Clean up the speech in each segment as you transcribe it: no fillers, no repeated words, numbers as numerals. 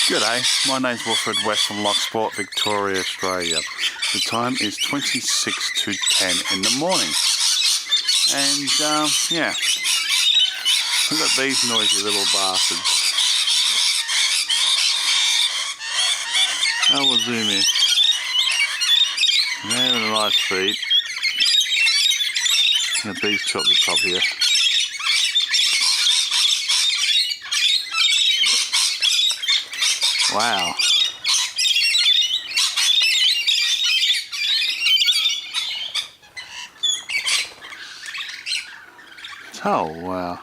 G'day, my name's Wilfred, west from Loch, Victoria, Australia. The time is 26 to 10 in the morning. And yeah, I've got these noisy little bastards. I will zoom in. They're having a nice feed. Got these two up the top here. Wow. Oh wow.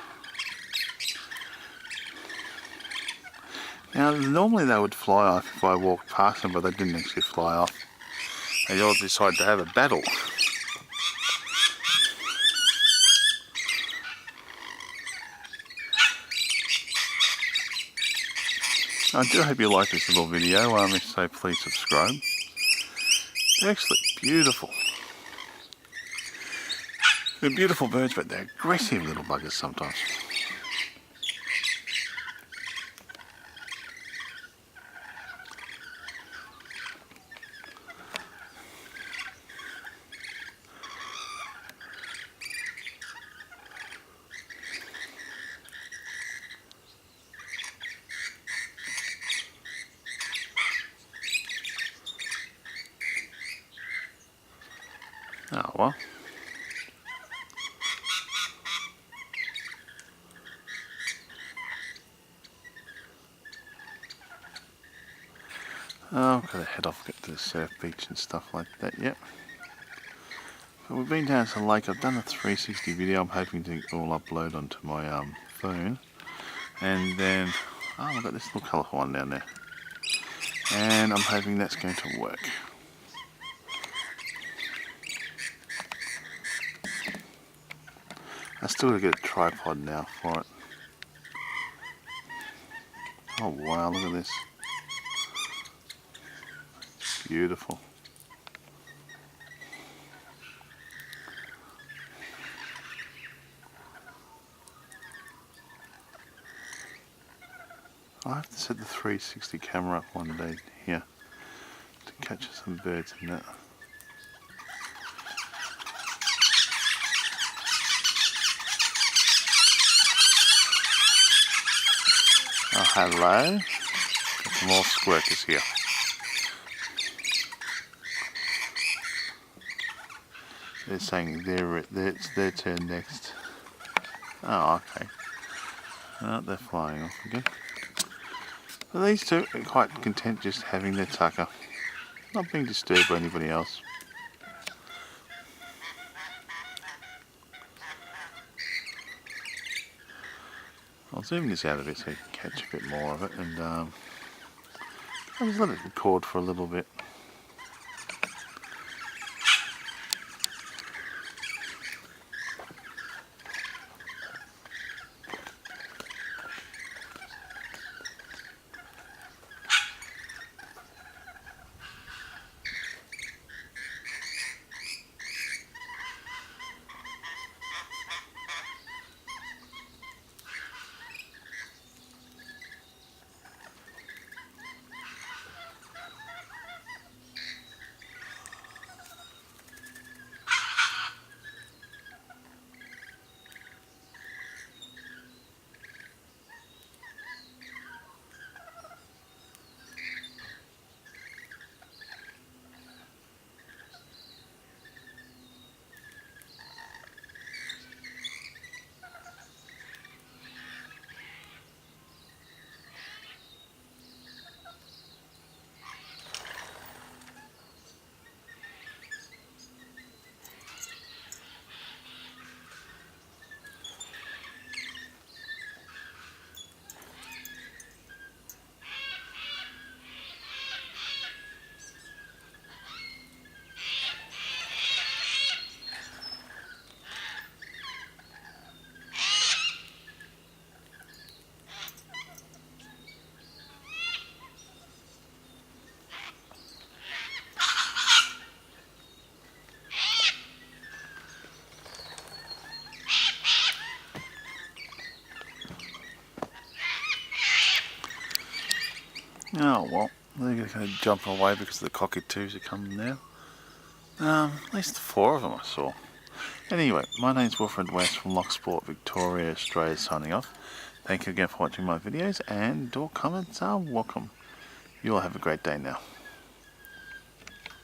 Now normally they would fly off if I walked past them, but they didn't actually fly off. They all decided to have a battle. I do hope you like this little video. If so, please subscribe. They're actually beautiful. They're beautiful birds, but they're aggressive little buggers sometimes. Oh well. I've got to head off, get to the surf beach and stuff like that, yep. But we've been down to the lake. I've done a 360 video. I'm hoping to all upload onto my phone. And then, oh, I've got this little colourful one down there. And I'm hoping that's going to work. I still got to get a tripod now for it. Oh wow, look at this. Beautiful. I have to set the 360 camera up one day here to catch some birds in that. Oh, hello. Got some more squirters here. They're saying it's their turn next. Oh, okay. Oh, they're flying off again. But these two are quite content just having their tucker. Not being disturbed by anybody else. I'll zoom this out a bit so you can catch a bit more of it, and I'll just let it record for a little bit. Oh well, they're going to jump away because the cockatoos are coming now. At least 4 of them I saw. Anyway, my name's Wilfred West from Loch, Victoria, Australia, signing off. Thank you again for watching my videos, and all comments are welcome. You all have a great day now.